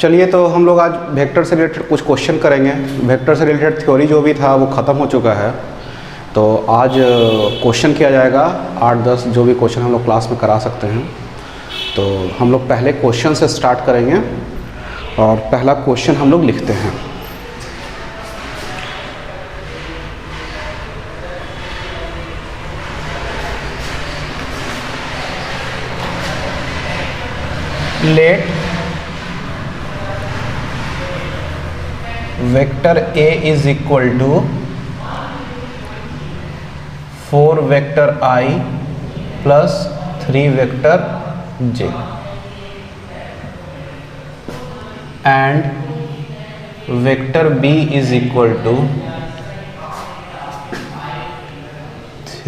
चलिए, तो हम लोग आज वेक्टर से रिलेटेड कुछ क्वेश्चन करेंगे। वेक्टर से रिलेटेड थ्योरी जो भी था वो ख़त्म हो चुका है, तो आज क्वेश्चन किया जाएगा 8-10 जो भी क्वेश्चन हम लोग क्लास में करा सकते हैं। तो हम लोग पहले क्वेश्चन से स्टार्ट करेंगे और पहला क्वेश्चन हम लोग लिखते हैं। Let vector A is equal to 4 vector I plus 3 vector J and vector B is equal to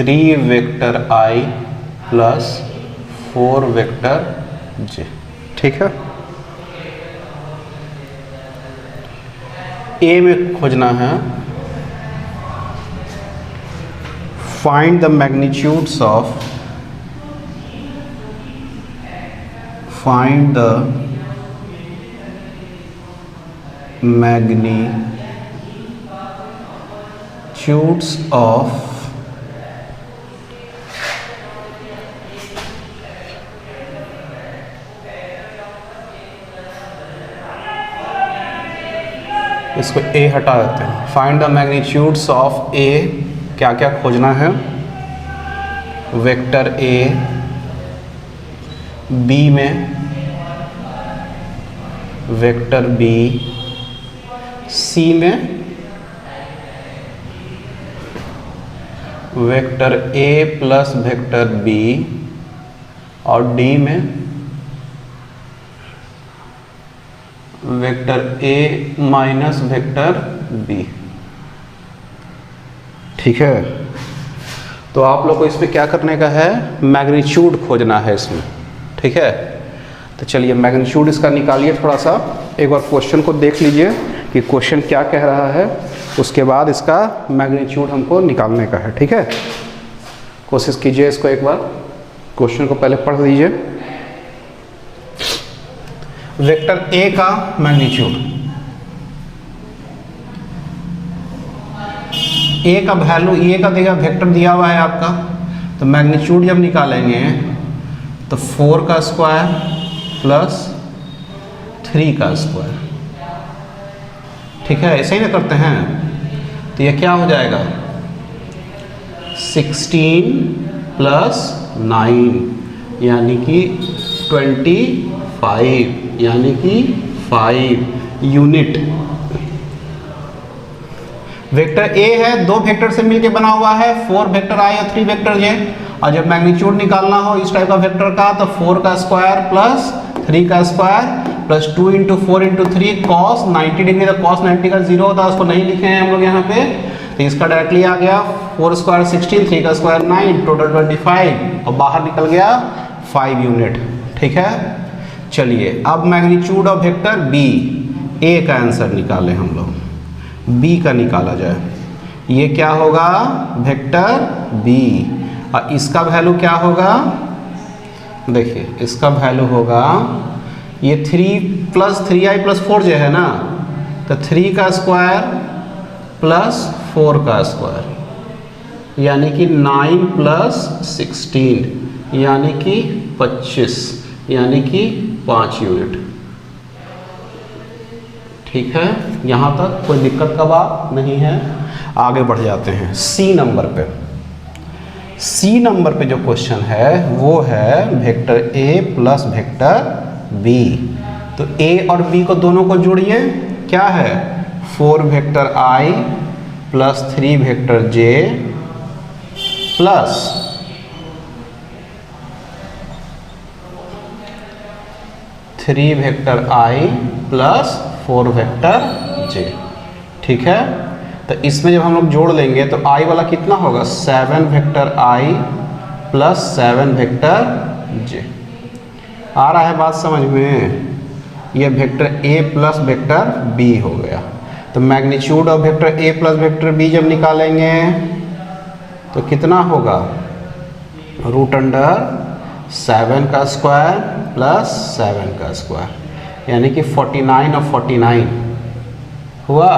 3 vector I plus 4 vector J। ठीक है, ए में खोजना है फाइंड द मैग्नीट्यूड्स ऑफ इसको ए हटा देते हैं। Find the magnitudes of A, क्या क्या खोजना है? वेक्टर ए, बी में वेक्टर बी, सी में vector A plus vector B और डी में vector A minus vector B. ठीक है, तो आप लोग को इसमें क्या करने का है? मैग्नीट्यूड खोजना है इसमें। ठीक है, तो चलिए मैग्नीट्यूड इसका निकालिए। थोड़ा सा एक बार क्वेश्चन को देख लीजिए कि क्वेश्चन क्या कह रहा है, उसके बाद इसका मैग्नीट्यूड हमको निकालने का है। ठीक है, कोशिश कीजिए इसको एक बार, क्वेश्चन को पहले पढ़ लीजिए। वेक्टर ए का मैग्नीट्यूड, ए का वैल्यू, ए का देगा वेक्टर दिया हुआ है आपका, तो मैग्नीट्यूड जब निकालेंगे तो 4 का स्क्वायर प्लस 3 का स्क्वायर। ठीक है, ऐसे ही ना करते हैं, तो ये क्या हो जाएगा? 16 प्लस 9 यानी कि 25 यानी कि 5 यूनिट। वेक्टर ए है, दो वेक्टर से मिलके बना हुआ है, 4 वेक्टर आई और 3 वेक्टर जे। और जब मैग्नीट्यूड निकालना हो इस टाइप का वेक्टर का, तो 4 का स्क्वायर प्लस 3 का square plus 2 into 4 into 3 cos 90 degree. तो कॉस 90 का 0 होता है, उसको नहीं लिखे हैं हम लोग यहाँ पे, तो इसका डायरेक्टली आ गया 4 स्क्वायर 16, 3 का स्क्वायर 9, टोटल 25 और बाहर निकल गया 5 यूनिट। ठीक है, चलिए अब मैग्नीट्यूड ऑफ वेक्टर बी, ए का आंसर निकालें हम लोग, बी का निकाला जाए। ये क्या होगा? वेक्टर बी, और इसका वैल्यू क्या होगा? देखिए इसका वैल्यू होगा, ये 3 प्लस 3i प्लस 4j है ना, तो 3 का स्क्वायर प्लस 4 का स्क्वायर यानी कि 9 प्लस 16 यानी कि 25 यानी कि 5 यूनिट। ठीक है, यहाँ तक कोई दिक्कत का बात नहीं है। आगे बढ़ जाते हैं सी नंबर पे। सी नंबर पे जो क्वेश्चन है वो है vector A plus vector B. तो ए और बी को दोनों को जोड़िए, क्या है? 4 vector I plus 3 vector J plus 3 vector I plus 4 vector जे। ठीक है, तो इसमें जब हम लोग जोड़ लेंगे तो आई वाला कितना होगा? 7 vector I plus 7 vector J. आ रहा है बात समझ में? ये vector A plus vector B हो गया। तो magnitude of vector A plus vector B जब निकालेंगे तो कितना होगा? रूट अंडर 7 का स्क्वायर प्लस 7 का स्क्वायर यानी कि 49 और 49 हुआ,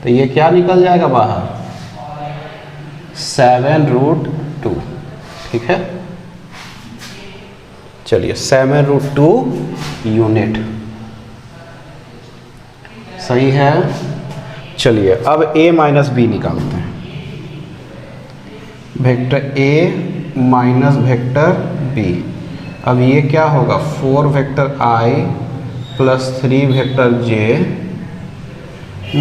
तो ये क्या निकल जाएगा बाहर, 7√2। ठीक है, चलिए 7√2 यूनिट सही है। चलिए अब a माइनस बी निकालते हैं। Vector a minus vector b, अब ये क्या होगा, 4 vector i plus 3 vector j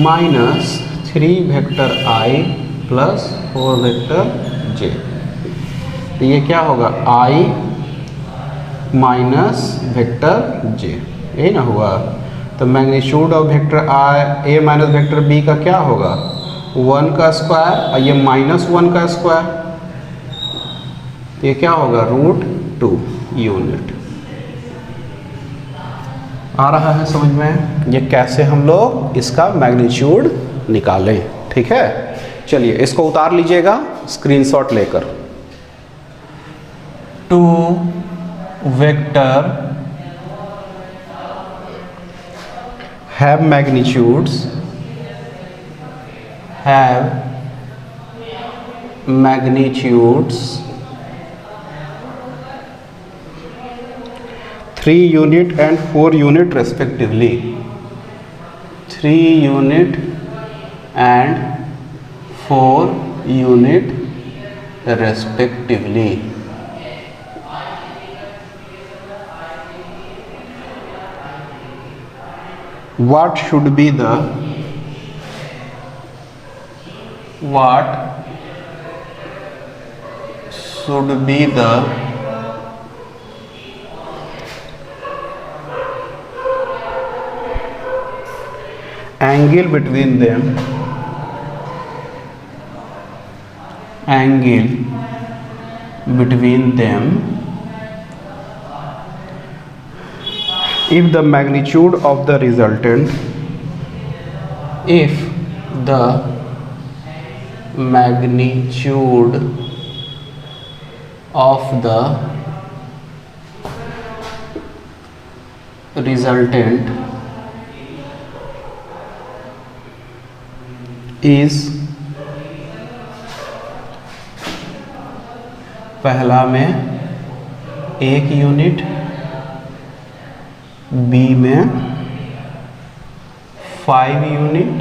minus 3 vector i plus 4 vector j। तो ये क्या होगा, i माइनस वेक्टर j, यही ना हुआ। तो magnitude of vector I a minus vector b का क्या होगा, 1 का स्क्वायर और ये -1 का स्क्वायर, तो ये क्या होगा, √2 यूनिट। आ रहा है समझ में, ये कैसे हम लोग इसका मैग्नीट्यूड निकालें। ठीक है, चलिए इसको उतार लीजिएगा स्क्रीनशॉट लेकर। 2 vector have magnitudes 3 unit and 4 unit respectively, 3 unit and 4 unit respectively। What should be the angle between them, if the magnitude of the resultant, is पहला में 1 यूनिट, बी में 5 यूनिट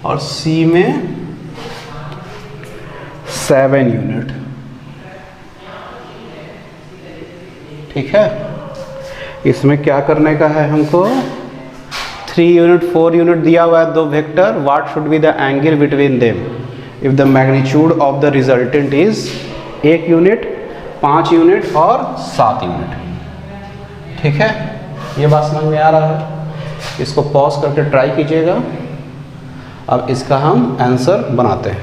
और सी में 7 यूनिट। ठीक है, इसमें क्या करने का है हमको, 3 यूनिट 4 यूनिट दिया हुआ है दो vector, what should be the angle between them if the magnitude of the resultant is 1 unit, 5 unit और 7 यूनिट। ठीक है, ये बात समझ में आ रहा है, इसको पॉज करके ट्राई कीजिएगा। अब इसका हम आंसर बनाते हैं।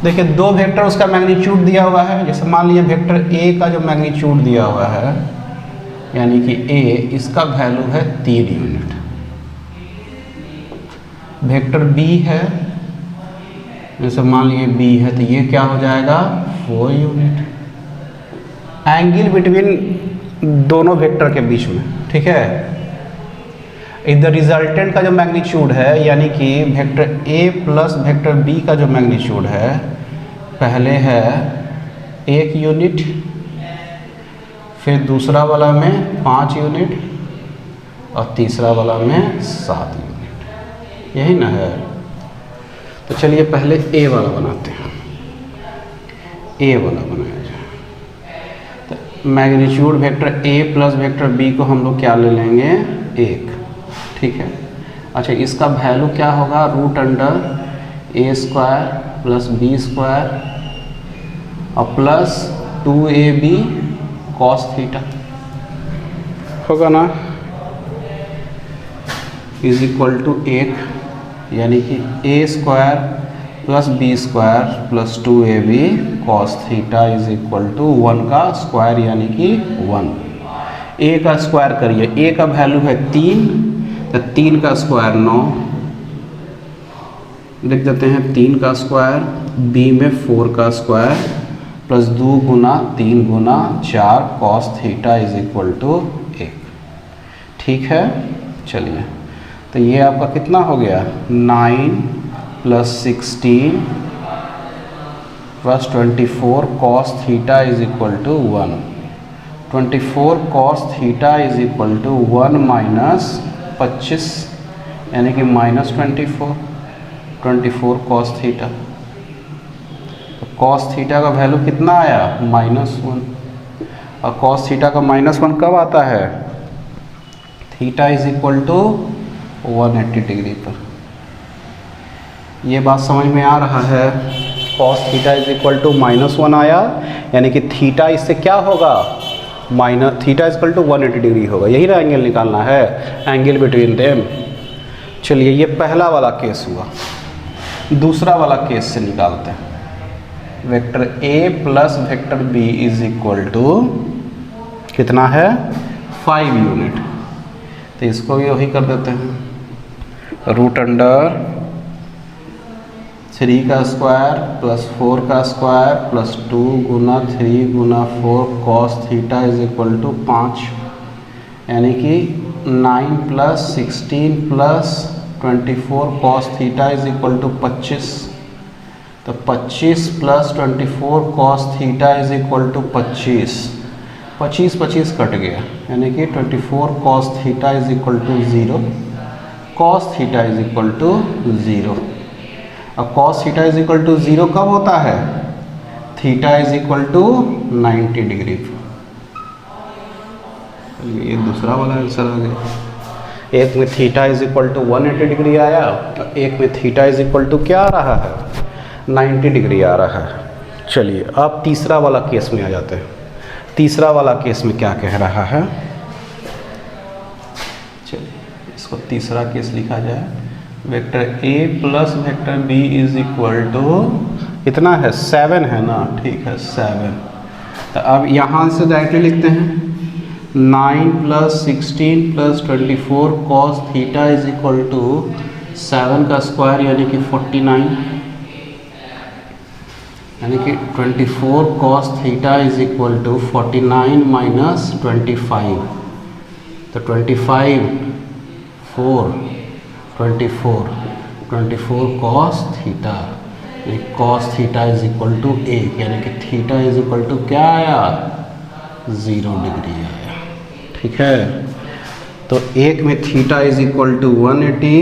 देखिए दो वेक्टर उसका मैग्नीट्यूड दिया हुआ है, जैसे मान लीजिए वेक्टर ए का जो मैग्नीट्यूड दिया हुआ है यानी कि ए, इसका वैल्यू है 3 यूनिट। वेक्टर बी है, जैसे मान लीजिए बी है तो ये क्या हो जाएगा 4 यूनिट। एंगल बिटवीन दोनों वेक्टर के बीच में। ठीक है, इफ द रिजल्टेंट का जो मैग्नीट्यूड है यानी कि vector A plus vector B का जो मैग्नीट्यूड है, पहले है 1 यूनिट, फिर दूसरा वाला में 5 यूनिट और तीसरा वाला में 7 यूनिट, यही ना है। तो चलिए पहले ए वाला बनाते हैं, ए वाला बनाया जाए। तो magnitude vector A plus vector B को हम लोग क्या ले लेंगे 1। ठीक है, अच्छा इसका वैल्यू क्या होगा, √a² प्लस b² और प्लस 2ab cos थीटा होगा ना, इज इक्वल टू 1, यानी कि a² plus b² plus 2ab cos theta is equal to 1 का स्क्वायर यानी कि 1। a का स्क्वायर करिए, a का वैल्यू है 3, तो 3 का स्क्वायर 9, लिख देते हैं 3 का स्क्वायर, b में 4 का स्क्वायर प्लस 2 गुना 3 गुना 4 cos theta is equal to ठीक है। चलिए, तो ये आपका कितना हो गया, 9 + 16 + 24 cos theta is equal to 1। 24 cos theta is equal to 1 minus 25 यानी कि -24 cos थीटा। तो cos थीटा का वैल्यू कितना आया, -1। और cos थीटा का -1 कब आता है, theta is equal to 180 degree पर। ये बात समझ में आ रहा है। cos theta is equal to -1 आया, यानी कि थीटा इससे क्या होगा, theta is equal to 180 degree होगा। यही ना एंगल निकालना है, एंगल बिटवीन देम। चलिए, ये पहला वाला केस हुआ। दूसरा वाला केस से निकालते हैं। Vector A plus vector B is equal to कितना है, 5 यूनिट। तो इसको भी वही कर देते हैं, √3 का स्क्वायर प्लस 4 का स्क्वायर प्लस 2 गुना 3 गुना 4 cos theta is equal to 5, यानी कि 9 + 16 + 24 cos theta is equal to 25। तो 25 + 24 cos theta is equal to 25। 25 cut गया, यानी कि 24 cos theta is equal to 0, cos theta is equal to 0। अब cos theta is equal to 0 कब होता है, theta is equal to 90 degree. ये दूसरा वाला आंसर आ गया। एक में theta is equal to 180 degree आया, एक में थीटा इज इक्वल टू क्या आ रहा है, 90 डिग्री आ रहा है। चलिए, अब तीसरा वाला केस में आ जाते हैं। तीसरा वाला केस में क्या कह रहा है, चलिए इसको तीसरा केस लिखा जाए। Vector A plus vector B is equal to कितना है, 7 है ना, ठीक है 7। तो अब यहाँ से डायरेक्टली लिखते हैं, 9 + 16 + 24 cos theta is equal to 7 का स्क्वायर यानी कि 49, यानी कि 24 cos theta is equal to 49 minus 25। तो 25 4 24 cos theta, cos theta is equal to 1, यानी कि थीटा इज इक्वल टू क्या आया, 0 डिग्री आया। ठीक है, तो एक में थीटा इज इक्वल टू 180,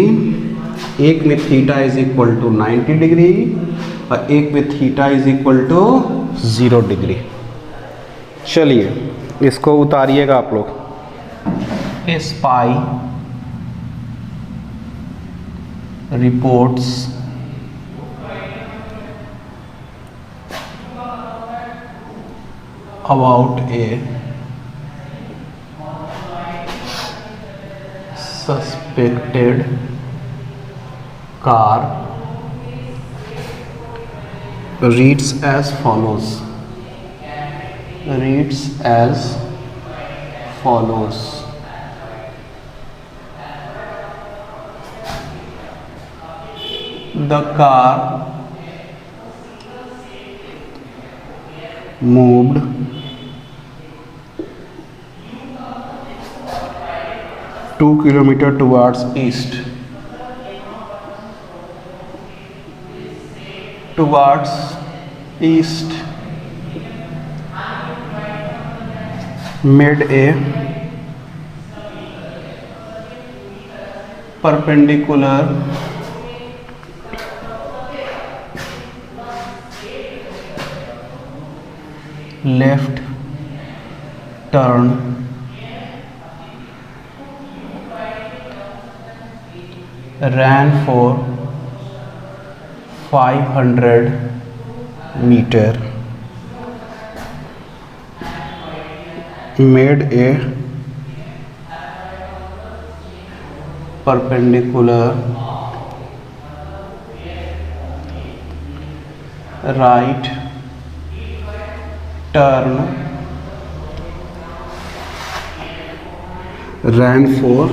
एक में theta is equal to 90 degree और एक में theta is equal to 0 degree. चलिए, इसको उतारिएगा आप लोग। SPY reports about a suspected car reads as follows. The car moved two kilometers towards east. Made a perpendicular left turn ran for 500 meter, made a perpendicular right turn, ran for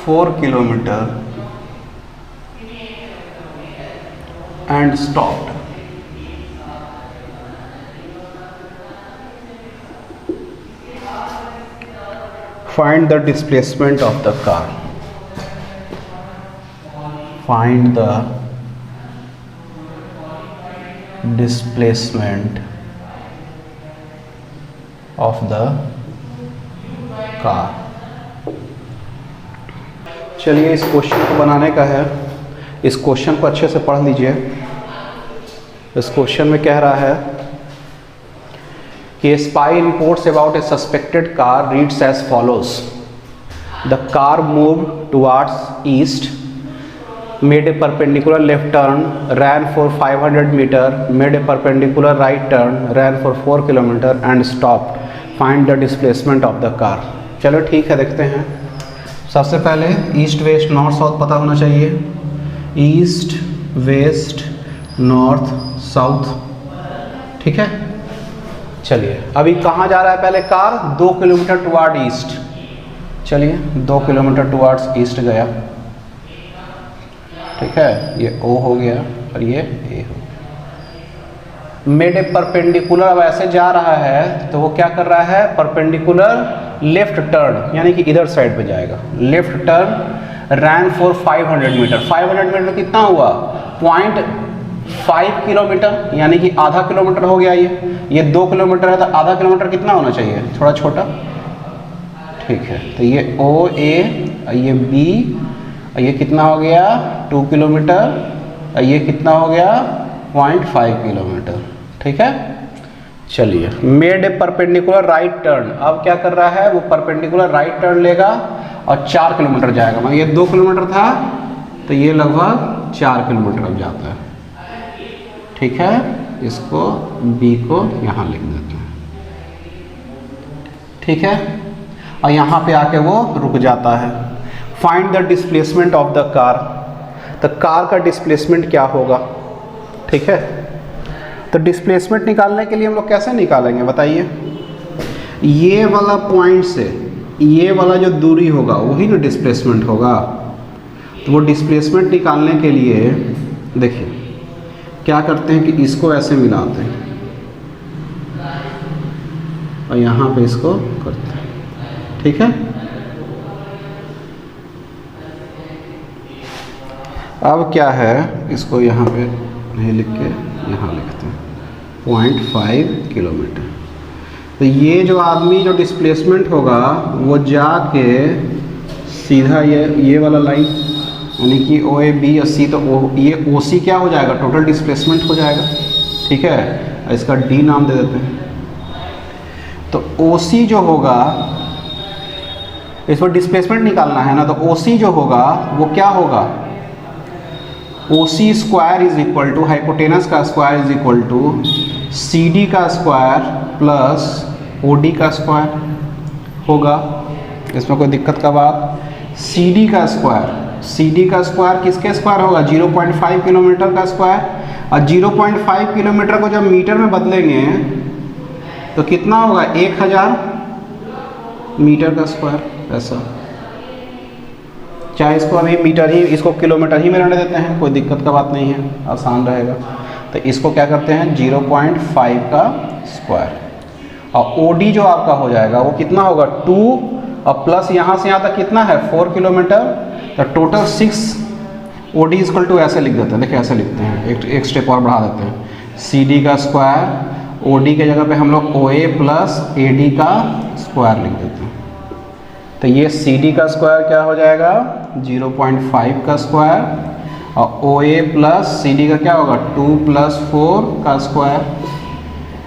4 kilometers and stopped. Find the displacement of the car. Find the displacement of the car. चलिए इस question को बनाने का है। इस question को अच्छे से पढ़ लीजिए। इस क्वेश्चन में कह रहा है कि spy reports about a suspected car reads as follows. The car move towards east, made a perpendicular left turn, ran for 500 meter, made a perpendicular right turn, ran for 4 kilometer and stopped. Find the displacement of the car. चलो ठीक है, देखते हैं। सबसे पहले east west north south पता होना चाहिए। ईस्ट वेस्ट नॉर्थ साउथ, ठीक है। चलिए अभी कहाँ जा रहा है पहले कार? 2 kilometre toward east. चलिए 2 किलोमीटर टुवार्ड्स ईस्ट गया, ठीक है। ये O हो गया और ये A हो गया। मेड ए परपेंडिकुलर, अब ऐसे जा रहा है तो वो क्या कर रहा है? परपेंडिकुलर लेफ्ट टर्न, यानी कि इधर साइड पे जाएगा। Left turn, ran for 500 meter. 500 meter कितना हुआ? 0.5 किलोमीटर, यानी कि आधा किलोमीटर हो गया। ये 2 किलोमीटर है तो आधा किलोमीटर कितना होना चाहिए? थोड़ा छोटा, ठीक है। तो ये OA, ये B, ये कितना हो गया? 2 किलोमीटर। ये कितना हो गया? 0.5 किलोमीटर, ठीक है। चलिए made a perpendicular right turn, अब क्या कर रहा है? वो परपेंडिकुलर राइट टर्न लेगा और 4 किलोमीटर जाएगा। मतलब ये 2 किलोमीटर था तो ये लगभग 4 किलोमीटर अब जाता है, ठीक है। इसको B को यहाँ लिख देते हैं, ठीक है। और यहाँ पे आके वो रुक जाता है। Find the displacement of the car, तो कार का डिस्प्लेसमेंट क्या होगा, ठीक है। तो डिस्प्लेसमेंट निकालने के लिए हम लोग कैसे निकालेंगे बताइए? ये वाला पॉइंट से ये वाला जो दूरी होगा वही ना डिस्प्लेसमेंट होगा। तो वो डिस्प्लेसमेंट निकालने के लिए देखिए क्या करते हैं कि इसको ऐसे मिलाते हैं और यहाँ पे इसको करते हैं, ठीक है। अब क्या है, इसको यहाँ पे नहीं लिख के यहाँ लिखते हैं 0.5 किलोमीटर। तो ये जो आदमी जो डिस्प्लेसमेंट होगा वो जाके सीधा ये वाला लाइन, यानी कि OA B और C, तो ये OC क्या हो जाएगा? टोटल डिस्प्लेसमेंट हो जाएगा, ठीक है। इसका D नाम दे देते हैं। तो OC जो होगा, इस पर डिस्प्लेसमेंट निकालना है ना, तो OC जो होगा वो क्या होगा? OC square is equal to hypotenuse का square is equal to CD का स्क्वायर प्लस OD का स्क्वायर होगा। इसमें कोई दिक्कत का बात? CD का स्क्वायर किसके स्क्वायर होगा? 0.5 किलोमीटर का स्क्वायर। और 0.5 किलोमीटर को जब मीटर में बदलेंगे तो कितना होगा? 1000 मीटर का स्क्वायर। ऐसा, चाहे इसको अभी मीटर ही, इसको किलोमीटर ही में रहने देते हैं, कोई दिक्कत का बात नहीं है, आसान रहेगा। तो इसको क्या करते हैं? 0.5 का स्क्वायर। और OD जो आपका हो जाएगा वो कितना होगा? 2 और प्लस यहाँ से यहाँ तक कितना है? 4 किलोमीटर। तो टोटल 6। OD इक्वल टू ऐसे लिख देते हैं, देखिए ऐसे लिखते हैं, एक स्टेप और बढ़ा देते हैं। CD का स्क्वायर, OD के जगह पे हम लोग OA प्लस AD का स्क्वायर लिख देते हैं। तो ये CD का स्क्वायर क्या हो जाएगा? 0.5 का स्क्वायर। और OA प्लस CD का क्या होगा? 2 + 4 का स्क्वायर,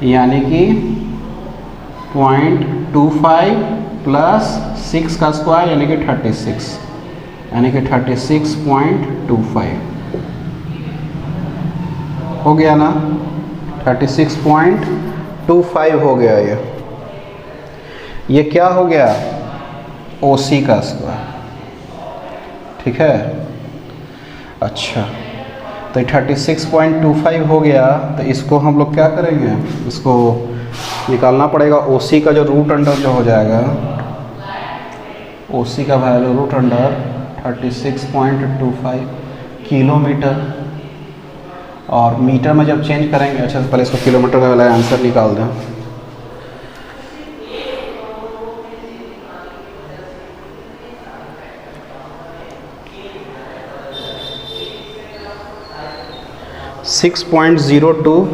यानी कि 0.25 प्लस 6 का स्क्वायर, यानी कि 36, यानी कि 36.25 हो गया ना। 36.25 हो गया। ये क्या हो गया? OC का स्क्वायर, ठीक है। अच्छा, तो 36.25 हो गया। तो इसको हम लोग क्या करेंगे? इसको निकालना पड़ेगा। OC का जो रूट अंडर जो हो जाएगा, OC का वैल्यू रूट अंडर 36.25 किलोमीटर, और मीटर में जब चेंज करेंगे, अच्छा तो पहले इसको किलोमीटर का वाला आंसर निकाल दें। 6.02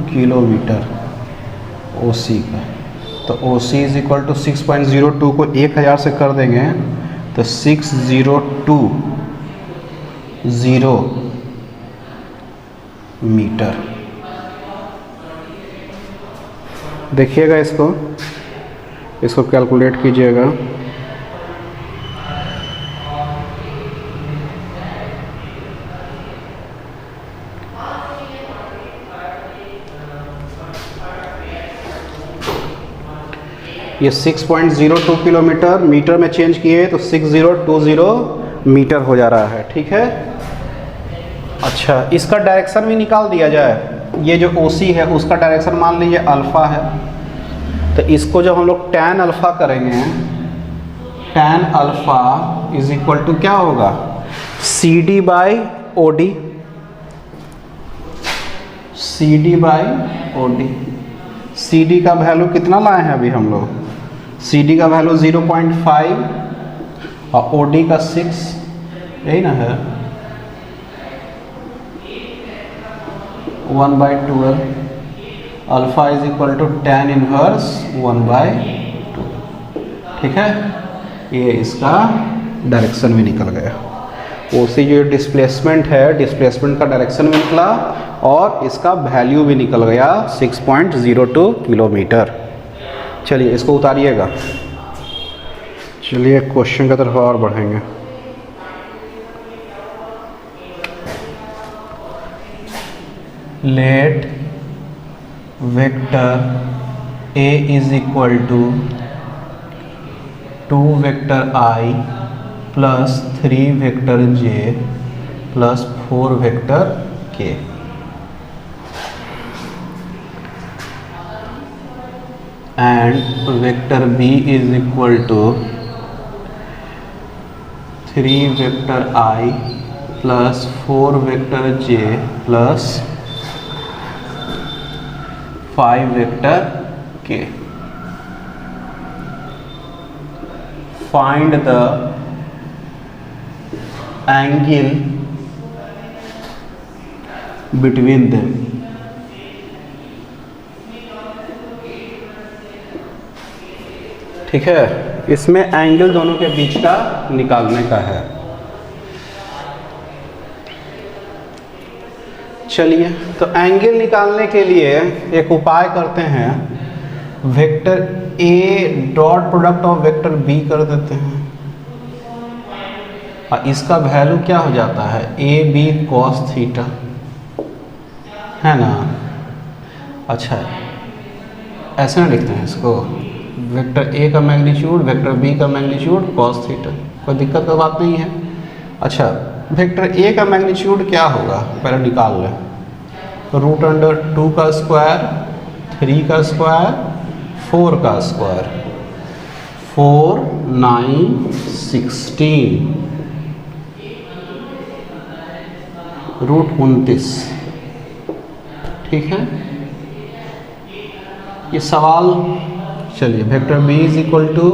किलोमीटर OC का। तो OC इज इक्वल टू 6.02 को 1000 से कर देंगे तो 6020 मीटर। देखिएगा इसको कैलकुलेट कीजिएगा। ये 6.02 किलोमीटर मीटर में चेंज किए तो 6020 मीटर हो जा रहा है। ठीक है, अच्छा इसका डायरेक्शन भी निकाल दिया जाए। ये जो OC है उसका डायरेक्शन मान लीजिए अल्फ़ा है, तो इसको जब हम लोग tan अल्फ़ा करेंगे, tan alpha is equal to क्या होगा, CD by OD। CD by OD। CD का वैल्यू कितना लाए हैं अभी हम लोग, CD का वैल्यू 0.5 और OD का 6, यही ना है, 1/12। Alpha is equal to tan inverse 1/2। ठीक है, ये इसका डायरेक्शन भी निकल गया। OC जो डिस्प्लेसमेंट है, डिस्प्लेसमेंट का डायरेक्शन भी निकला और इसका वैल्यू भी निकल गया 6.02 किलोमीटर। चलिए इसको उतारिएगा। चलिए क्वेश्चन की तरफ और बढ़ेंगे। Let vector A is equal to 2 vector I plus 3 vector J plus 4 vector K। And vector B is equal to 3 vector I plus 4 vector J plus 5 vector K। Find the angle between them. ठीक है, इसमें angle दोनों के बीच का निकालने का है। चलिए तो एंगल निकालने के लिए एक उपाय करते हैं, vector A dot product of vector B कर देते हैं और इसका वैल्यू क्या हो जाता है, AB cos थीटा, है ना। अच्छा ऐसे ना लिखते हैं इसको, वेक्टर A का मैग्नीट्यूड वेक्टर B का मैग्नीट्यूड cos थीटा, कोई दिक्कत का बात नहीं है। अच्छा वेक्टर A का मैग्नीट्यूड क्या होगा पहले निकाल लें, √2 का स्क्वायर, 3 का स्क्वायर, 4 का स्क्वायर, 4 9 16 √29। ठीक है, ये सवाल। चलिए vector B is equal to,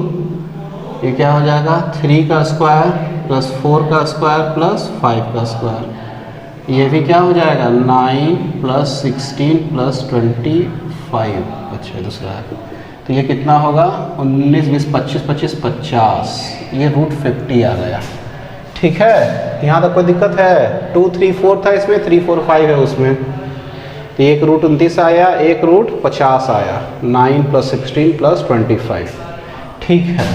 ये क्या हो जाएगा, 3 का स्क्वायर प्लस 4 का स्क्वायर प्लस 5 का स्क्वायर, ये भी क्या हो जाएगा 9 प्लस 16 प्लस 25। अच्छा दूसरा है तो ये कितना होगा 19 20 25 25 50, ये √50 आ गया। ठीक है, यहाँ तक कोई दिक्कत है, 2 3 4 था इसमें, 3 4 5 है उसमें, तो एक √29 आया, एक √50 आया, 9 प्लस 16 प्लस 25। ठीक है,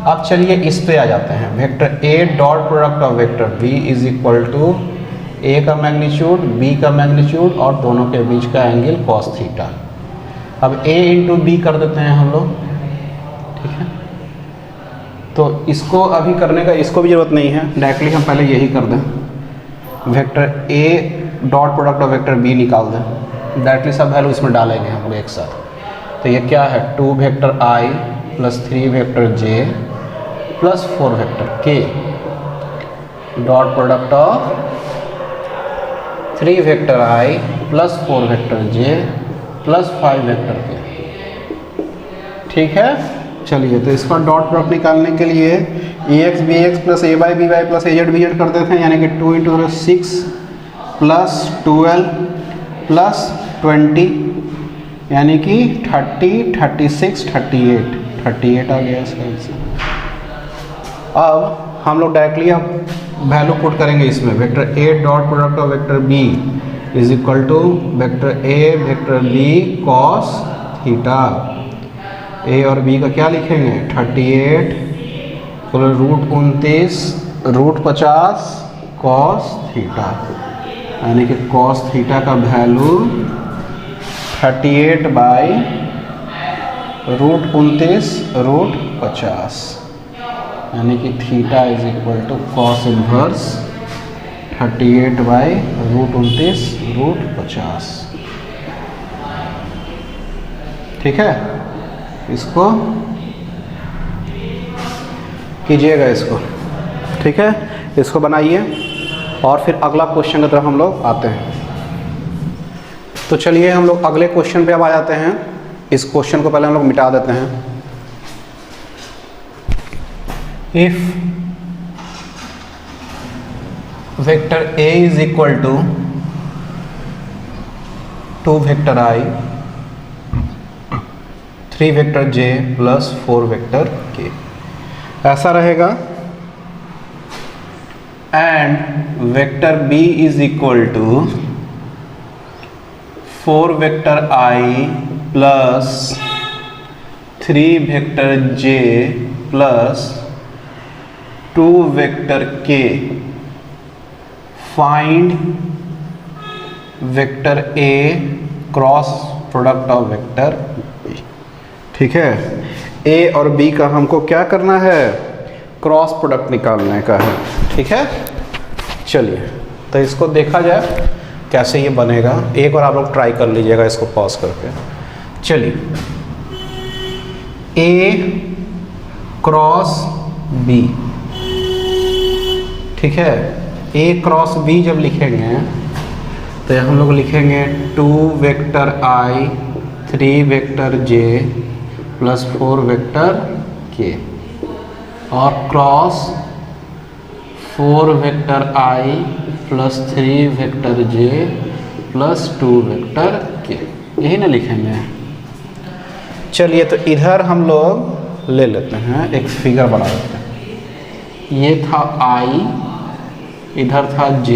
अब चलिए इस पे आ जाते हैं, vector A dot product of vector B is equal to A का मैग्नीट्यूड B का मैग्नीट्यूड और दोनों के बीच का एंगल cos थीटा। अब A इंटू B कर देते हैं हम लोग। ठीक है, तो इसको अभी करने का इसको भी ज़रूरत नहीं है, डायरेक्टली हम पहले यही कर दें, vector A dot product of vector B निकाल दें, डायरेक्टली सब वैल्यू इसमें डालेंगे हम लोग एक साथ। तो ये क्या है, 2 vector I plus 3 vector J plus 4 vector K dot product of 3 vector I plus 4 vector J plus 5 vector K। ठीक है, चलिए तो इसका डॉट प्रोडक्ट निकालने के लिए ए एक्स बी एक्स प्लस ए वाई बी वाई प्लस ए जेड बी जेड कर देते हैं, यानी कि 2 × 6 प्लस 12 प्लस 20 यानी कि 30 36 38 आ गया इसका आंसर। अब हम लोग डायरेक्टली अब वैल्यू पुट करेंगे इसमें, vector A dot product of vector B is equal to vector A vector B cos theta. A और बी का क्या लिखेंगे 38 √29 √50 कॉस थीटा, यानी कि कॉस थीटा का वैल्यू 38 बाई √29 √50, यानी कि theta is equal to cos inverse 38 by √29 √50। ठीक है, इसको कीजिएगा इसको। ठीक है, इसको बनाइए और फिर अगला क्वेश्चन की तरफ हम लोग आते हैं। तो चलिए हम लोग अगले क्वेश्चन पे अब आ जाते हैं। इस क्वेश्चन को पहले हम लोग मिटा देते हैं। If vector A is equal to 2 vector I 3 vector J plus 4 vector K ऐसा रहेगा, and vector B is equal to 4 vector I plus 3 vector J plus 2 vector K। Find vector A cross product of vector B। ठीक है, A और B का हमको क्या करना है, क्रॉस प्रोडक्ट निकालने का है। ठीक है, चलिए तो इसको देखा जाए कैसे ये बनेगा। एक बार आप लोग ट्राई कर लीजिएगा इसको पॉज करके। चलिए A क्रॉस B, ठीक है, A क्रॉस B जब लिखेंगे तो हम लोग लिखेंगे 2 vector I 3 vector J plus 4 vector K, और cross 4 vector I plus 3 vector J plus 2 vector K, यही ना लिखेंगे। चलिए तो इधर हम लोग ले लेते हैं, एक फिगर बना लेते हैं। ये था I, इधर था J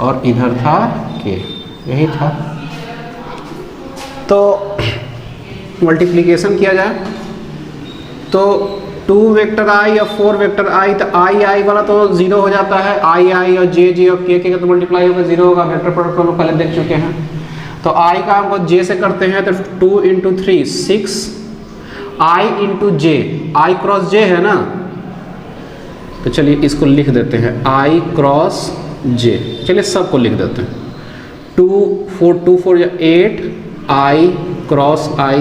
और इधर था K, यही था। तो मल्टीप्लिकेशन किया जाए तो 2 वेक्टर I और 4 वेक्टर I, तो I वाला तो 0 हो जाता है, I और J और K का तो मल्टीप्लाई होगा 0 होगा। वेक्टर प्रोडक्ट हम लोग पहले देख चुके हैं। तो I का हमको J से करते हैं तो 2 × 3 6 I × J, I cross J है ना, तो चलिए इसको लिख देते हैं I क्रॉस J। चलिए सबको लिख देते हैं 2 4 8 I cross I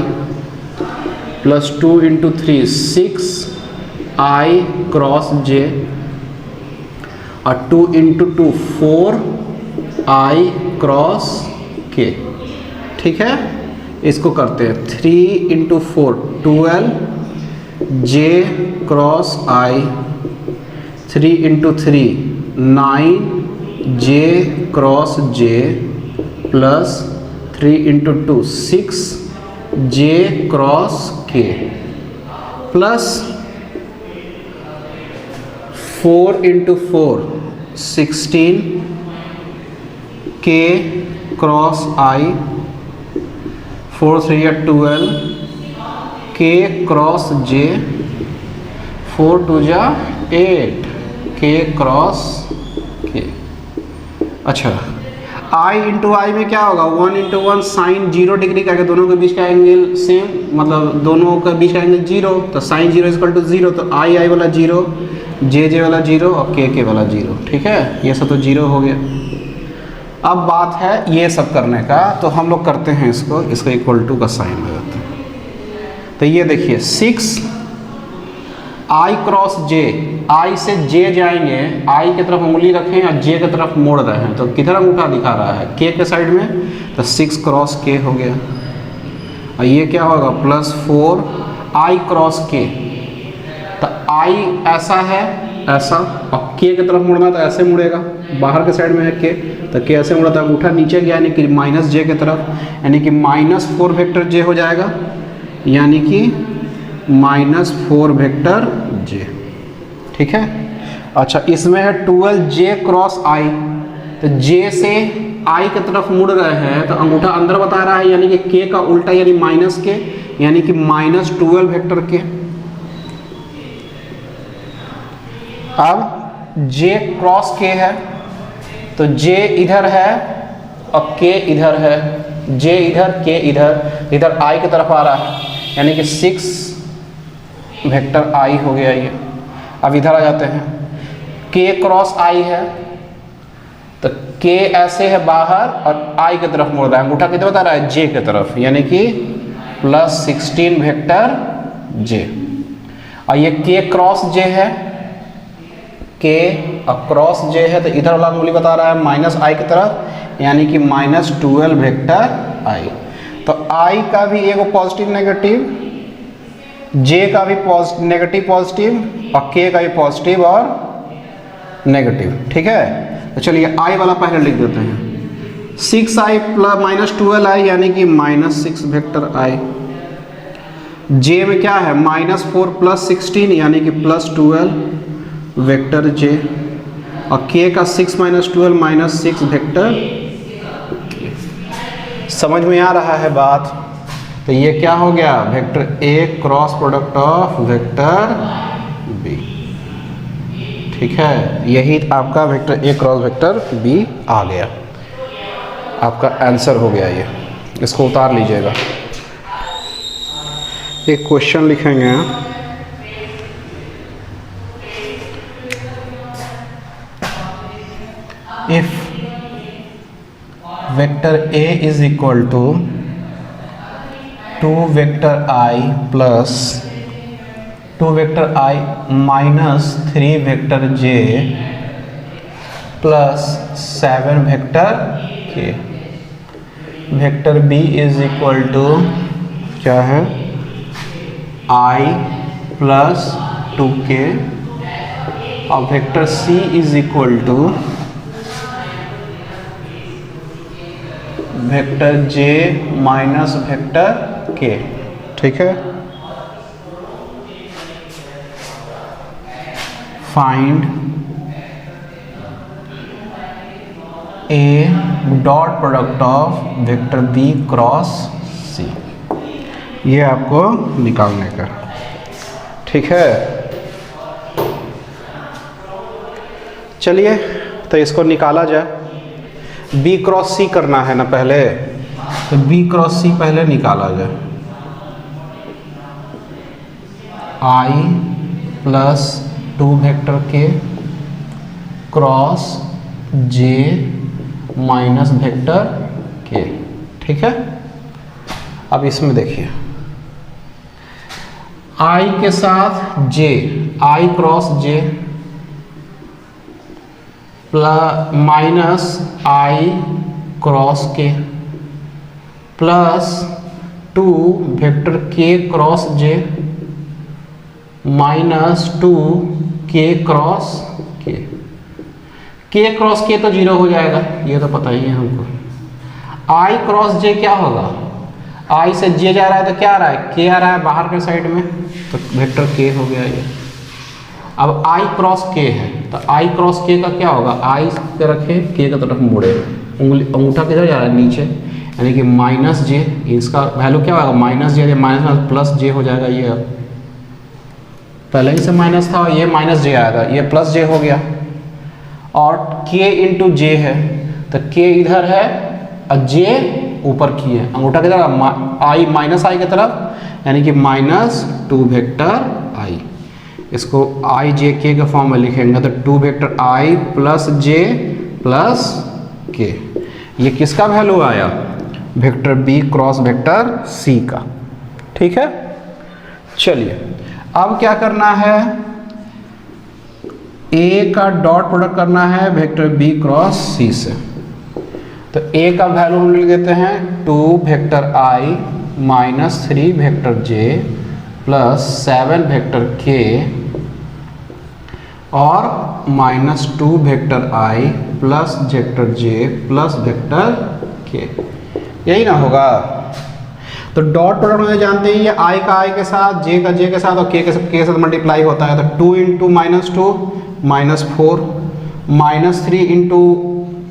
plus 2 × 3 6 I cross J और 2 × 2 4 I क्रॉस K। ठीक है, इसको करते हैं 3 × 4 12 J cross I, 3 × 3 9 J cross J plus 3 × 2 6 J cross K plus 4 × 4 16 K cross I, 4 3 12 K cross J, 4 2 8 K cross K। अच्छा, I × I में क्या होगा 1 × 1 साइन 0 डिग्री करके दोनों के बीच का एंगल सेम, मतलब दोनों के बीच का एंगल 0, तो साइन 0 = 0, तो I वाला 0, J वाला 0 और K वाला 0। ठीक है, ये सब तो 0 हो गया। अब बात है ये सब करने का, तो हम लोग करते हैं इसको इक्वल टू का साइन लगाते हैं। तो ये देखिए 6 I क्रॉस J, I से J जाएंगे, I की तरफ उंगली रखें और J की तरफ मोड़ रहे हैं, तो किधर अंगूठा दिखा रहा है K के साइड में, तो 6 क्रॉस K हो गया। और ये क्या होगा प्लस 4 आई क्रॉस के, तो आई ऐसा है ऐसा, और के की तरफ मुड़ना तो ऐसे मुड़ेगा, बाहर के साइड में है के, तो के ऐसे मुड़ा, तो अंगूठा नीचे गया यानी कि माइनस जे की तरफ, यानी कि -4 वेक्टर जे हो जाएगा, यानी कि -4 वेक्टर जे। ठीक है। अच्छा, इसमें है 12 जे क्रॉस आई, तो जे से आई की तरफ मुड़ रहे हैं, तो अंगूठा अंदर बता रहा है, यानी कि के का उल्टा यानी माइनस के, यानी कि -12 वेक्टर के। अब J क्रॉस K है, तो J इधर है और K इधर है, J इधर K इधर, इधर I की तरफ आ रहा है, यानी कि 6 वेक्टर I हो गया ये। अब इधर आ जाते हैं, K क्रॉस I है, तो K ऐसे है बाहर और I की तरफ मुड़ रहा है, अंगूठा किधर बता रहा है, J की तरफ, यानी कि +16 वेक्टर J। और ये K क्रॉस J है, के अक्रॉस जे है, तो इधर वाला अंगुली बता रहा है -i की तरफ, यानी कि -12 वेक्टर i। तो i का भी एक पॉजिटिव नेगेटिव, j का भी नेगेटिव पॉजिटिव, और k का भी पॉजिटिव और नेगेटिव। ठीक है। तो चलिए i वाला पहले लिख देते हैं, 6i + -12i, यानी कि -6 वेक्टर i। j में क्या है, -4 + 16, यानी कि +12 वेक्टर j, और k का 6 - 12 -6 वेक्टर k। समझ में आ रहा है बात। तो ये क्या हो गया, vector a cross product of vector b। ठीक है, यही आपका vector a cross vector b आ गया, आपका आंसर हो गया ये। इसको उतार लीजिएगा, एक क्वेश्चन लिखेंगे। If vector A is equal to 2 vector I plus 2 vector I minus 3 vector J plus 7 vector K, vector B is equal to क्या है, I plus 2K, और vector C is equal to vector j minus vector k। ठीक है। Find a dot product of vector b cross c, ये आपको निकालने का। ठीक है। चलिए तो इसको निकाला जाए। B क्रॉस C करना है ना पहले, तो B क्रॉस C पहले निकाला जाए। I plus 2 vector K cross J minus vector K। ठीक है। अब इसमें देखिए, I के साथ J, I cross J minus I cross के प्लस 2 वेक्टर के क्रॉस जे माइनस 2 के क्रॉस के क्रॉस के तो 0 हो जाएगा, ये तो पता ही है हमको। आई क्रॉस जे क्या होगा, आई से जे जा रहा है तो क्या आ रहा है, के आ रहा है बाहर के साइड में, तो वेक्टर के हो गया ये। अब आई क्रॉस के है, तो आई क्रॉस के का क्या होगा, आई के रखे के का तरफ मुड़े, उंगली अंगूठा किधर जा रहा है, नीचे, यानी कि माइनस जे, इसका वैल्यू क्या होगा, माइनस जे, माइनस प्लस जे हो जाएगा। ये अब पहले ही से माइनस था, ये माइनस जे आएगा, ये प्लस जे हो गया। और के इंटू जे है, तो के इधर है और जे ऊपर की है, अंगूठा किधर, आई माइनस आई की तरफ, यानी कि -2 वेक्टर आई। इसको आई जे के के फॉर्म में लिखेंगे, तो 2 vector I plus J plus K. ये किसका वैल्यू आया, vector B cross vector C का। ठीक है। चलिए अब क्या करना है, ए का डॉट प्रोडक्ट करना है वेक्टर बी क्रॉस सी से। तो ए का वैल्यू हम लिख देते हैं 2 वेक्टर आई माइनस 3 वेक्टर जे प्लस 7 वेक्टर k और -2 vector i plus vector j plus vector k, यही ना होगा। तो डॉट प्रोडक्ट में जानते हैं ये i का i के साथ, j का j के साथ और k के साथ मल्टीप्लाई होता है। तो 2 इंटू -2 -4, -3 इंटू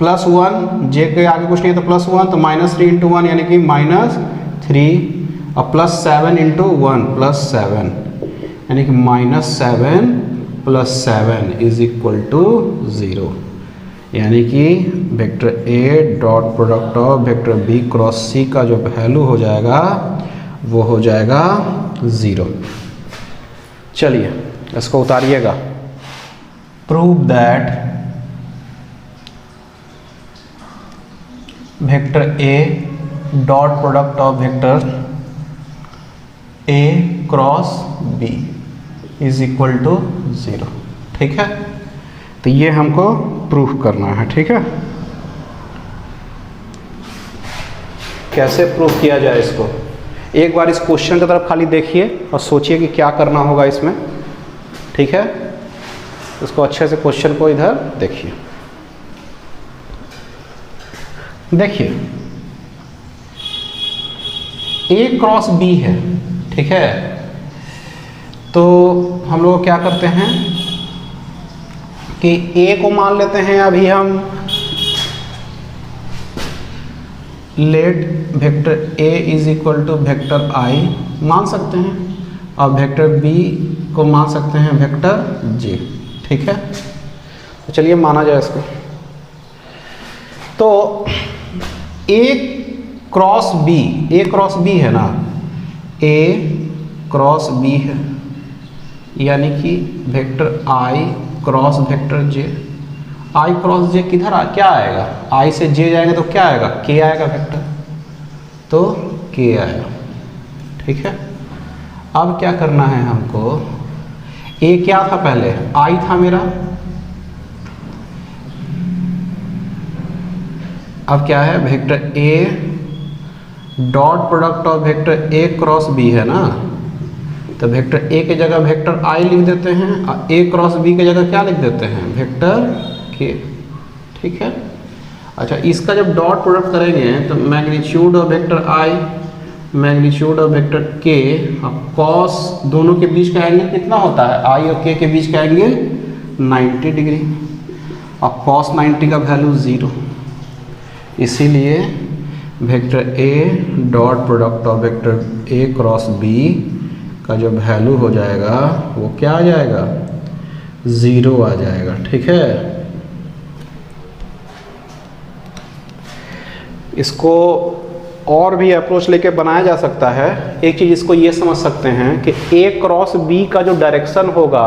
+1, j के आगे कुछ नहीं है तो +1, तो -3 इंटू 1 यानी कि -3 और +7 इंटू 1 +7 यानी कि -7 + 7 इज इक्वल टू 0, यानी कि vector A dot product of vector B cross C का जो वैल्यू हो जाएगा वो हो जाएगा 0। चलिए इसको उतारिएगा। Prove that vector A dot product of vector A cross B is equal to 0। ठीक है, तो ये हमको प्रूफ करना है। ठीक है, कैसे प्रूफ किया जाए इसको, एक बार इस क्वेश्चन की तरफ खाली देखिए और सोचिए कि क्या करना होगा इसमें। ठीक है, इसको अच्छे से क्वेश्चन को इधर देखिए। देखिए ए क्रॉस बी है, ठीक है, तो हम लोग क्या करते हैं कि ए को मान लेते हैं अभी हम let vector A is equal to vector I मान सकते हैं और वेक्टर बी को मान सकते हैं वेक्टर जे। ठीक है, तो चलिए माना जाए इसको। तो ए क्रॉस बी है ना, ए क्रॉस बी है, यानी कि वेक्टर आई क्रॉस वेक्टर जे। आई क्रॉस जे किधर क्या आएगा, आई से जे जाएंगे तो क्या आएगा, के आएगा वेक्टर, तो के आएगा। ठीक है, अब क्या करना है हमको, ए क्या था पहले, आई था मेरा, अब क्या है vector A dot product of vector A cross B है ना, तो वेक्टर ए की जगह वेक्टर आई लिख देते हैं और ए क्रॉस बी की जगह क्या लिख देते हैं, वेक्टर के। ठीक है, अच्छा इसका जब डॉट प्रोडक्ट करेंगे तो magnitude of vector I magnitude of vector के और कॉस दोनों के बीच का एंगल कितना होता है, आई और के बीच का एंगल 90 डिग्री और कॉस 90 का वैल्यू 0, इसीलिए vector A dot product of vector A cross B का जो वैल्यू हो जाएगा वो क्या आ जाएगा, 0 आ जाएगा। ठीक है, इसको और भी अप्रोच लेके बनाया जा सकता है। एक चीज़ इसको ये समझ सकते हैं कि ए क्रॉस बी का जो डायरेक्शन होगा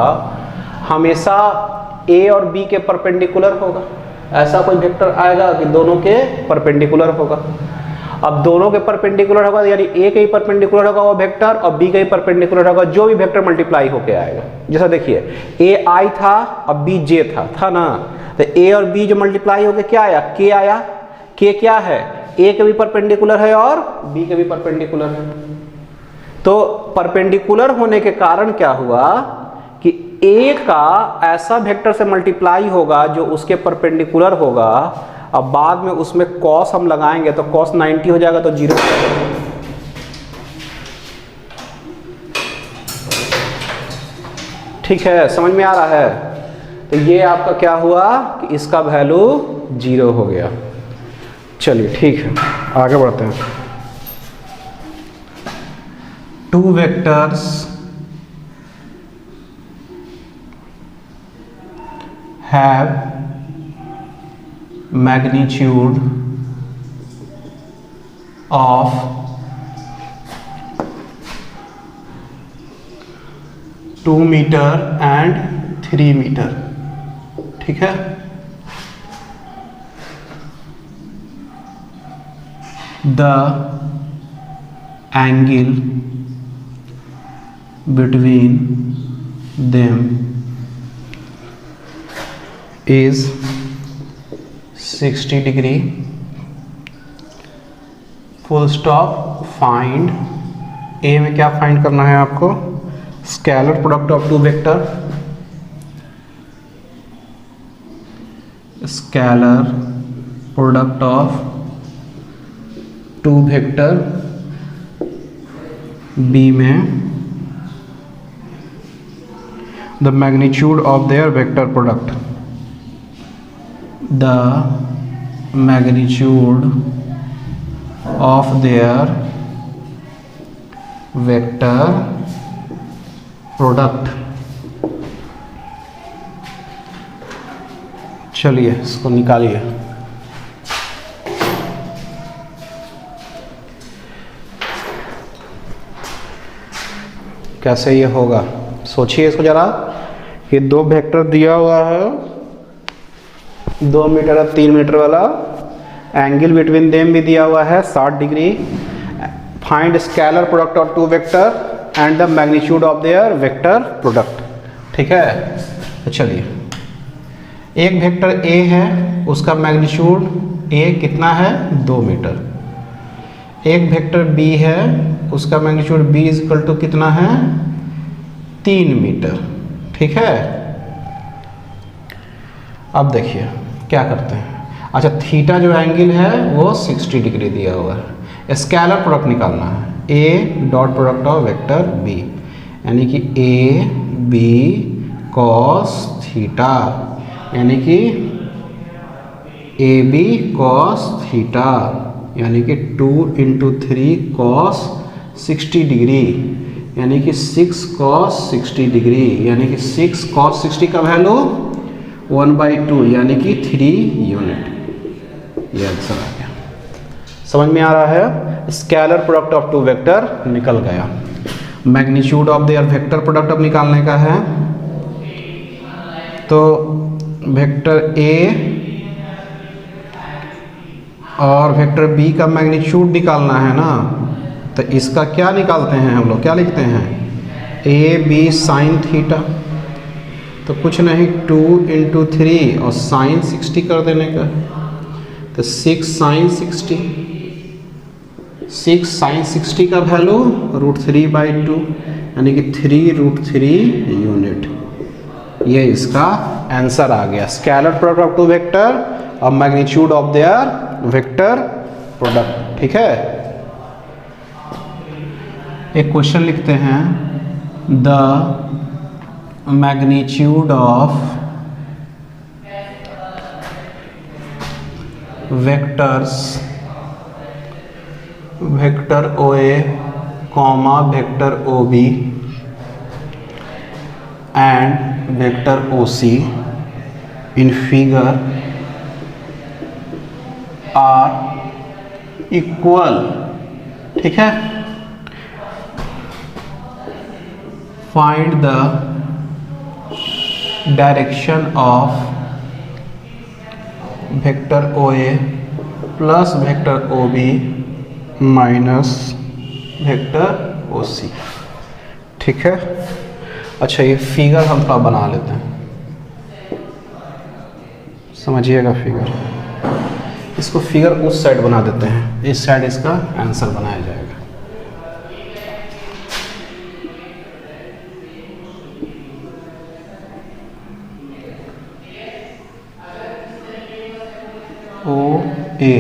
हमेशा ए और बी के परपेंडिकुलर होगा। ऐसा कोई वेक्टर आएगा कि दोनों के परपेंडिकुलर होगा। अब दोनों के परपेंडिकुलर होगा यानी ए के ही परपेंडिकुलर होगा वो वेक्टर और बी के ही परपेंडिकुलर होगा जो भी वेक्टर मल्टीप्लाई होके आएगा। जैसा देखिए ए आई था और बी जे था ना, तो ए और बी जो मल्टीप्लाई होके क्या आया, के आया। के क्या है, ए के भी परपेंडिकुलर है और बी के भी परपेंडिकुलर है। तो परपेंडिकुलर होने के कारण क्या हुआ कि ए का ऐसा वेक्टर से मल्टीप्लाई होगा जो उसके परपेंडिकुलर होगा। अब बाद में उसमें कॉस हम लगाएंगे तो कॉस 90 हो जाएगा तो 0 हो जाएगा। ठीक है, समझ में आ रहा है। तो ये आपका क्या हुआ कि इसका वैल्यू 0 हो गया। चलिए ठीक है, आगे बढ़ते हैं। 2 vectors have magnitude of 2 meter and 3 meter। ठीक है, the angle between them is 60 degree. Full stop. Find, A में क्या फाइंड करना है आपको, scalar product of two vector, scalar product of two vector B में the magnitude of their vector product, the magnitude of their vector product। चलिए इसको निकालिए। कैसे ये होगा सोचिए इसको जरा, कि दो वेक्टर दिया हुआ है, 2 मीटर और 3 मीटर वाला, एंगल बिटवीन देम भी दिया हुआ है 60 degree. Find scalar product of two vector and the magnitude of their vector product. ठीक है, तो चलिए, एक वेक्टर A है, उसका मैग्नीट्यूड A कितना है 2 मीटर। एक वेक्टर B है, उसका मैग्नीट्यूड B इक्वल टू कितना है 3 मीटर। ठीक है, अब देखिए क्या करते हैं। अच्छा, थीटा जो एंगल है वो 60 डिग्री दिया हुआ है। स्केलर प्रोडक्ट निकालना है, A dot product of vector B, यानी कि A B कॉस थीटा, यानी कि AB कॉस थीटा, यानी कि 2 इंटू 3 कॉस 60 डिग्री, यानी कि 6 कॉस 60 डिग्री, यानी कि 6 कॉस 60 का वैल्यू 1/2, यानी कि 3 यूनिट। ये आंसर आ गया। समझ में आ रहा है? Scalar product of two vector निकल गया। Magnitude of their vector product अब निकालने का है। तो वेक्टर A और वेक्टर B का मैग्नीट्यूड निकालना है ना, तो इसका क्या निकालते हैं हम लोग, क्या लिखते हैं A B साइन थीटा, तो कुछ नहीं 2 इंटू 3 और साइन 60 कर देने का, तो 6 साइन 60, 6 साइन 60 का वैल्यू √3/2, यानी कि 3√3 यूनिट। ये इसका आंसर आ गया। Scalar product of two vector और magnitude of their vector product. ठीक है, एक क्वेश्चन लिखते हैं, the magnitude of vectors vector OA comma vector OB and vector OC in figure are equal. ठीक है, find the direction of vector OA plus vector OB minus vector OC। ठीक है, अच्छा ये फिगर हम थोड़ा बना लेते हैं, समझिएगा फिगर। इसको फिगर उस साइड बना देते हैं, इस साइड इसका आंसर बनाया जाएगा। OA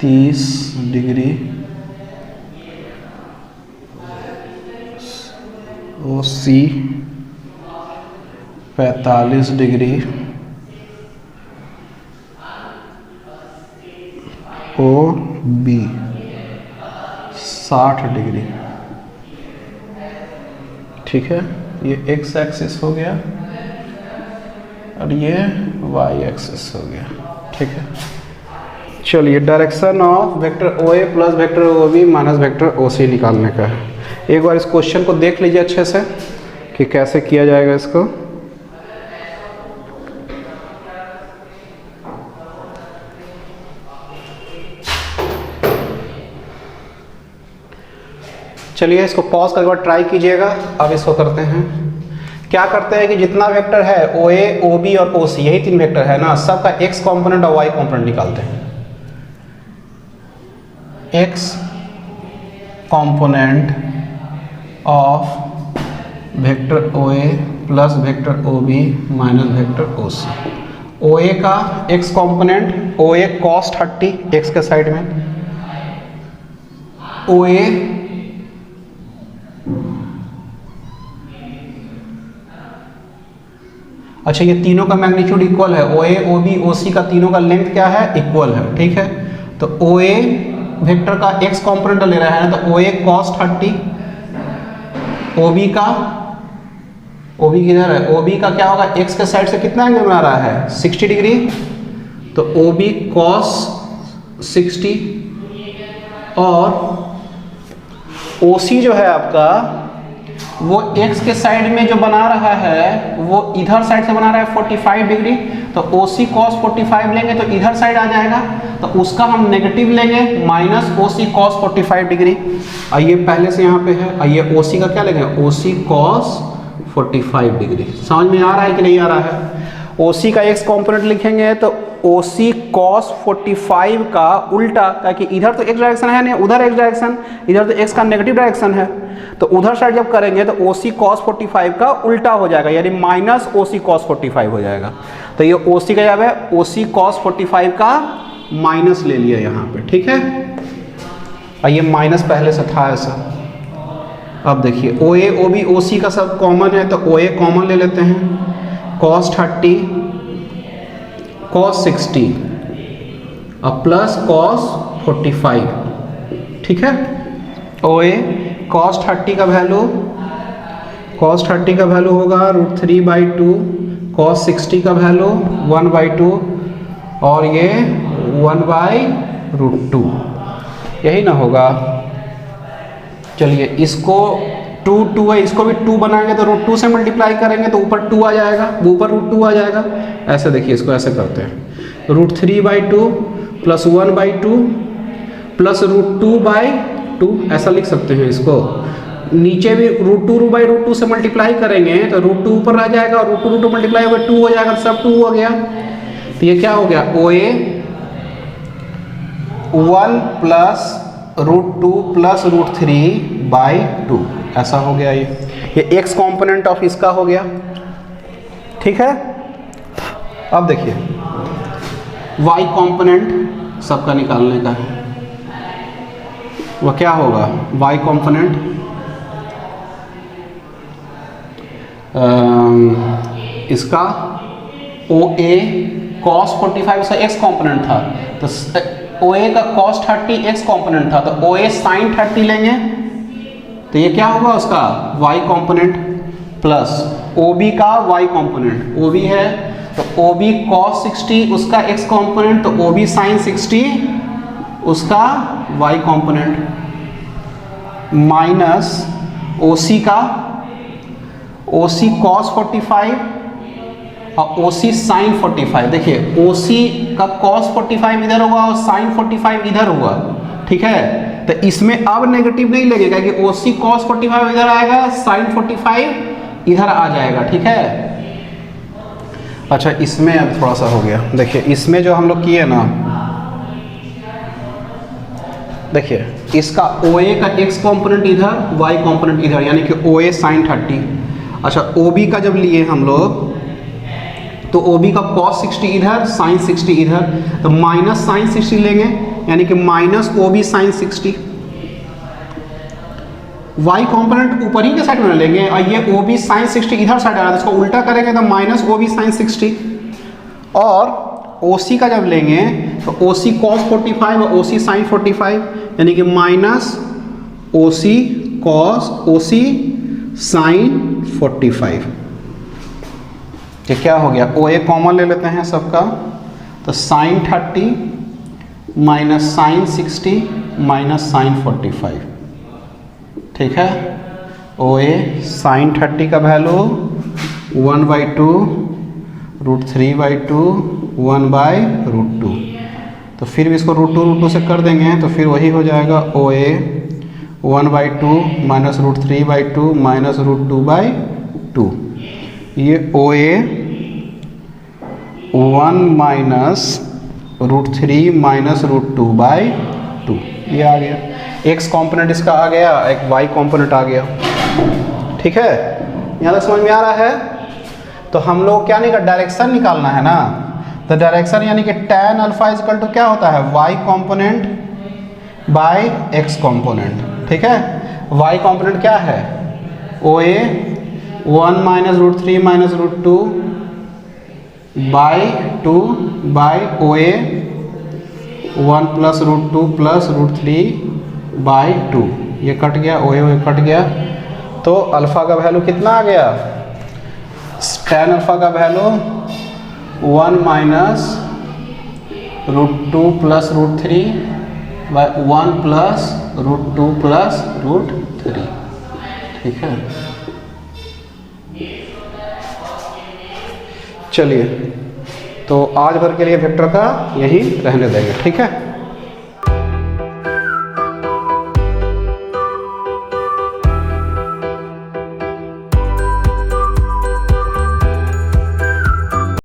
30 degree, OC 45 degree, OB 60 degree. ठीक है, ये x एक्सिस हो गया और ये y एक्सिस हो गया। ठीक है, चलिए direction of vector OA plus vector OB minus vector OC निकालने का है। एक बार इस क्वेश्चन को देख लीजिए अच्छे से कि कैसे किया जाएगा इसको। चलिए इसको पॉज करके बाद ट्राई कीजिएगा। अब इसको करते हैं, क्या करते हैं कि जितना वेक्टर है OA OB और OC, यही 3 वेक्टर है ना, सबका x कंपोनेंट और y कंपोनेंट निकालते हैं। x component of vector O A plus vector O B minus vector O C. O A का X component O A cos 30 X के साइड में, ओ ए अच्छा ये तीनों का मैग्नीट्यूड इक्वल है, ओ ए ओ बी ओ सी का तीनों का लेंथ क्या है, इक्वल है, ठीक है। तो ओ ए वेक्टर का एक्स कॉम्पोनेंट ले रहा है ना, तो ओ ए कॉस 30, ओ बी का, ओ बी किधर है, ओ बी का क्या होगा, एक्स के साइड से कितना एंगल बना रहा है 60 डिग्री, तो ओ बी कॉस 60 और ओ सी जो है आपका वो x के साइड में जो बना रहा है वो इधर साइड से बना रहा है 45 डिग्री, तो ओ सी कॉस 45 लेंगे तो इधर साइड आ जाएगा, तो उसका हम नेगेटिव लेंगे माइनस ओ सी कॉस 45 डिग्री। आइए पहले से यहाँ पे है, आइए ओ सी का क्या लेंगे, ओ सी कॉस 45 डिग्री। समझ में आ रहा है कि नहीं आ रहा है। ओ सी का एक्स कॉम्पोनेंट लिखेंगे तो ओ सी कॉस 45 का उल्टा, ताकि इधर तो एक्स डायरेक्शन है नहीं, उधर एक्स डायरेक्शन, इधर तो एक्स का नेगेटिव डायरेक्शन है, तो उधर साइड जब करेंगे तो ओ सी कॉस 45 का उल्टा हो जाएगा, यानी माइनस ओ सी कॉस 45 हो जाएगा। तो ये ओ सी का जब है ओ सी कॉस 45 का माइनस ले लिया यहाँ पे, ठीक है। और ये माइनस पहले से था ऐसा। अब देखिए ओ ए ओ बी ओ सी का सब कॉमन है, तो ओ ए कॉमन ले लेते हैं, कॉस 30 कॉस 60 और प्लस कॉस 45, ठीक है। ओ ए कॉस 30 का वैल्यू, कॉस 30 का वैल्यू होगा √3/2, कॉस 60 का वैल्यू 1/2 और ये 1/√2, यही ना होगा। चलिए इसको 2 है, इसको भी 2 बनाएंगे तो √2 से मल्टीप्लाई करेंगे तो ऊपर 2 आ जाएगा, ऊपर √2 आ जाएगा। ऐसे देखिए इसको ऐसे करते हैं, √3/2 प्लस 1/2 प्लस √2/2, ऐसा लिख सकते हैं इसको। नीचे भी √2/√2 से मल्टीप्लाई करेंगे तो √2 ऊपर आ जाएगा और √2 मल्टीप्लाई होकर 2 हो जाएगा, सब 2 हो गया। तो ये क्या हो गया, ओ ए 1 प्लस √2 प्लस √3/2, ऐसा हो गया। ये एक्स कॉम्पोनेंट ऑफ इसका हो गया, ठीक है। अब देखिए वाई कॉम्पोनेंट सबका निकालने का है, वह क्या होगा, वाई कॉम्पोनेंट इसका ओ ए कॉस 45 इसका एक्स कॉम्पोनेंट था, तो ओ ए का कॉस 30 एक्स कॉम्पोनेंट था, तो ओ ए साइन 30 लेंगे तो ये क्या होगा उसका y component plus O B का y कॉम्पोनेंट, ओ बी है तो ओ बी कॉस 60 उसका x कॉम्पोनेंट, तो ओ बी साइन 60 उसका y कॉम्पोनेंट माइनस ओ सी का ओ सी कॉस 45 और ओ सी साइन 45। देखिए ओ सी का कॉस 45 इधर होगा और साइन 45 इधर होगा, ठीक है। तो इसमें अब नेगेटिव नहीं लगेगा कि ओ सी कॉस 45 इधर आएगा, साइन 45 इधर आ जाएगा, ठीक है। अच्छा इसमें अब थोड़ा सा हो गया, देखिए इसमें जो हम लोग किए ना, देखिए इसका ओ ए का एक्स कॉम्पोनेंट इधर वाई कॉम्पोनेंट इधर, यानी कि ओ ए साइन 30। अच्छा ओ बी का जब लिए हम लोग तो ओ बी का कॉस 60 इधर साइन 60 इधर, तो माइनस साइन 60 लेंगे यानी कि minus O B sine 60। Y component ऊपर ही के साइड में लेंगे और ये ओ बी साइन 60 इधर साइड आ रहा है, तो इसको उल्टा करेंगे तो माइनस ओ बी साइन 60। और ओ सी का जब लेंगे तो ओ सी कॉस 45 और ओ सी साइन 45, यानी कि माइनस ओ सी कॉस ओ सी साइन 45। ये क्या हो गया, ओ ए कॉमन ले लेते हैं सबका, तो sine 30 minus sine 60 minus sine 45, ठीक है। ओ ए साइन 30 का वैल्यू 1/2 √3/2 1/√2, तो फिर भी इसको √2 से कर देंगे तो फिर वही हो जाएगा ओ ए 1/2 माइनस √3/2 माइनस √2/2। ये ओ ए 1 माइनस √3 माइनस √2/2 ये आ गया। एक्स कॉम्पोनेंट इसका आ गया, एक वाई कॉम्पोनेंट आ गया। ठीक है, यहाँ तक समझ में आ रहा है। तो हम लोग क्या नहीं कर, डायरेक्शन निकालना है ना। तो डायरेक्शन यानी कि tan alpha is equal to क्या होता है, y component by x component. ठीक है, y कॉम्पोनेंट क्या है, OA 1 minus root 3 minus root 2 by 2 by OA 1 plus root 2 plus root 3 by 2। ये कट गया, OA कट गया, तो अल्फ़ा का वैल्यू कितना आ गया, tan अल्फ़ा का value 1 minus root 2 plus root 3 by 1 plus root 2 plus root 3। ठीक है, चलिए तो आज भर के लिए वेक्टर का यही रहने देंगे। ठीक है।